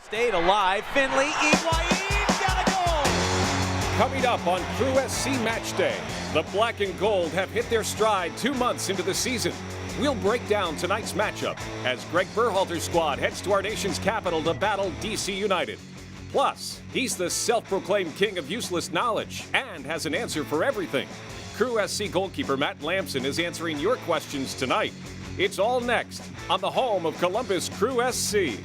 Stayed alive. Finley, Higuain, got a goal! Coming up on Crew SC Match Day, the Black and Gold have hit their stride 2 months into the season. We'll break down tonight's matchup as Greg Berhalter's squad heads to our nation's capital to battle DC United. Plus, he's the self-proclaimed king of useless knowledge and has an answer for everything. Crew SC goalkeeper Matt Lampson is answering your questions tonight. It's all next on the home of Columbus Crew SC.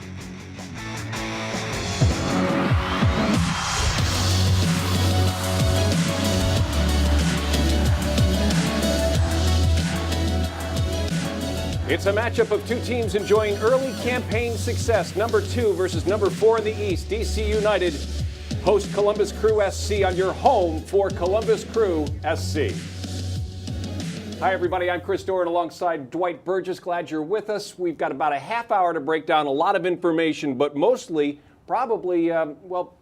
It's a matchup of two teams enjoying early campaign success. Number 2 versus number 4 in the East. DC United host Columbus Crew SC on your home for Columbus Crew SC. Hi, everybody. I'm Chris Doran alongside Dwight Burgess. Glad you're with us. We've got about a half hour to break down a lot of information, but mostly probably,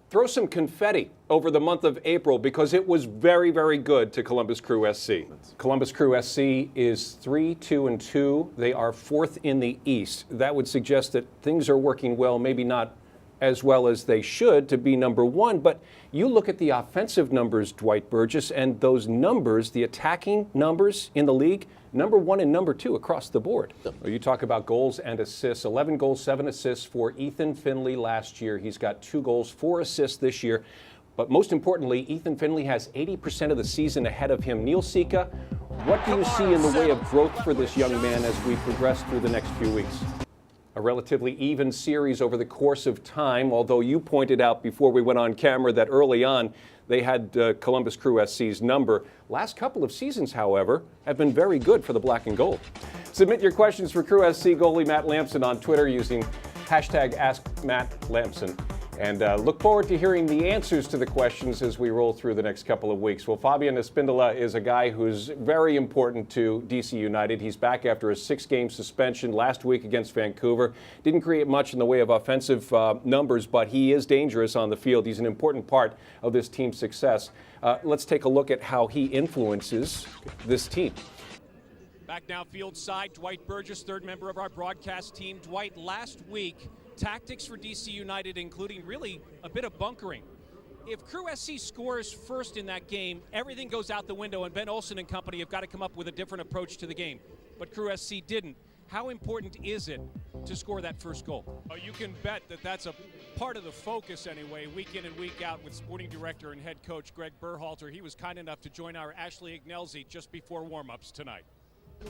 throw some confetti over the month of April because it was very, very good to Columbus Crew SC. Columbus Crew SC is 3-2-2. They are 4th in the East. That would suggest that things are working well, maybe not as well as they should to be number 1, but you look at the offensive numbers, Dwight Burgess, and those numbers, the attacking numbers in the league, number 1 and number 2 across the board. You talk about goals and assists, 11 goals, 7 assists for Ethan Finley last year. He's got 2 goals, 4 assists this year. But most importantly, Ethan Finley has 80% of the season ahead of him. Neil Sika, what do you see in the way of growth for this young man as we progress through the next few weeks? A relatively even series over the course of time, although you pointed out before we went on camera that early on they had Columbus Crew SC's number. Last couple of seasons, however, have been very good for the Black and Gold. Submit your questions for Crew SC goalie Matt Lampson on Twitter using hashtag #AskMattLampson. And look forward to hearing the answers to the questions as we roll through the next couple of weeks. Well, Fabian Espindola is a guy who's very important to DC United. He's back after a 6-game suspension last week against Vancouver. Didn't create much in the way of offensive numbers, but he is dangerous on the field. He's an important part of this team's success. Let's take a look at how he influences this team. Back now, field side, Dwight Burgess, third member of our broadcast team. Dwight, last week, tactics for DC United, including really a bit of bunkering. If Crew SC scores first in that game, everything goes out the window, and Ben Olsen and company have got to come up with a different approach to the game. But Crew SC didn't. How important is it to score that first goal? You can bet that that's a part of the focus anyway, week in and week out with sporting director and head coach Greg Berhalter. He was kind enough to join our Ashley Ignelzi just before warm-ups tonight.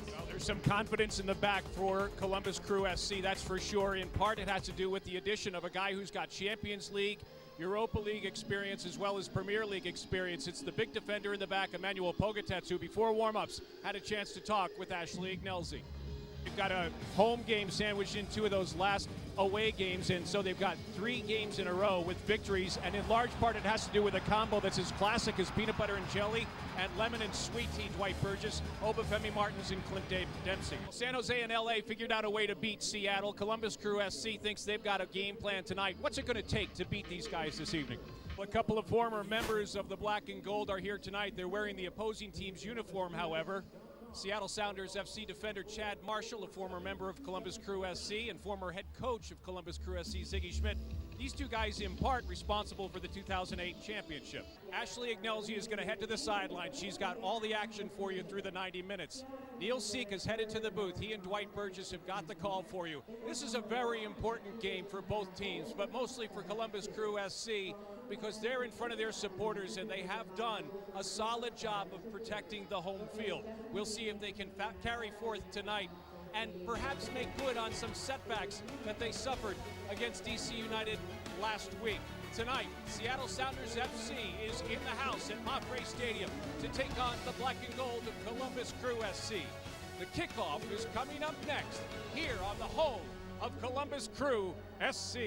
Well, there's some confidence in the back for Columbus Crew SC, that's for sure. In part, it has to do with the addition of a guy who's got Champions League, Europa League experience, as well as Premier League experience. It's the big defender in the back, Emmanuel Pogatetz, who before warm-ups had a chance to talk with Ashley Ignelzi. They've got a home game sandwiched in 2 of those last away games, and so they've got 3 games in a row with victories, and in large part it has to do with a combo that's as classic as peanut butter and jelly and lemon and sweet tea. Dwight Burgess, Obafemi Martins, and Clint Dempsey. San Jose and LA figured out a way to beat Seattle. Columbus Crew SC thinks they've got a game plan tonight. What's it going to take to beat these guys this evening? A couple of former members of the Black and Gold are here tonight. They're wearing the opposing team's uniform, however. Seattle Sounders FC defender Chad Marshall, a former member of Columbus Crew SC and former head coach of Columbus Crew SC, Ziggy Schmidt. These 2 guys in part responsible for the 2008 championship. Ashley Ignelzi is going to head to the sideline. She's got all the action for you through the 90 minutes. Neil Sika is headed to the booth. He and Dwight Burgess have got the call for you. This is a very important game for both teams, but mostly for Columbus Crew SC because they're in front of their supporters and they have done a solid job of protecting the home field. We'll see if they can carry forth tonight and perhaps make good on some setbacks that they suffered against DC United last week. Tonight, Seattle Sounders FC is in the house at Mafre Stadium to take on the Black and Gold of Columbus Crew SC. The kickoff is coming up next here on the home of Columbus Crew SC.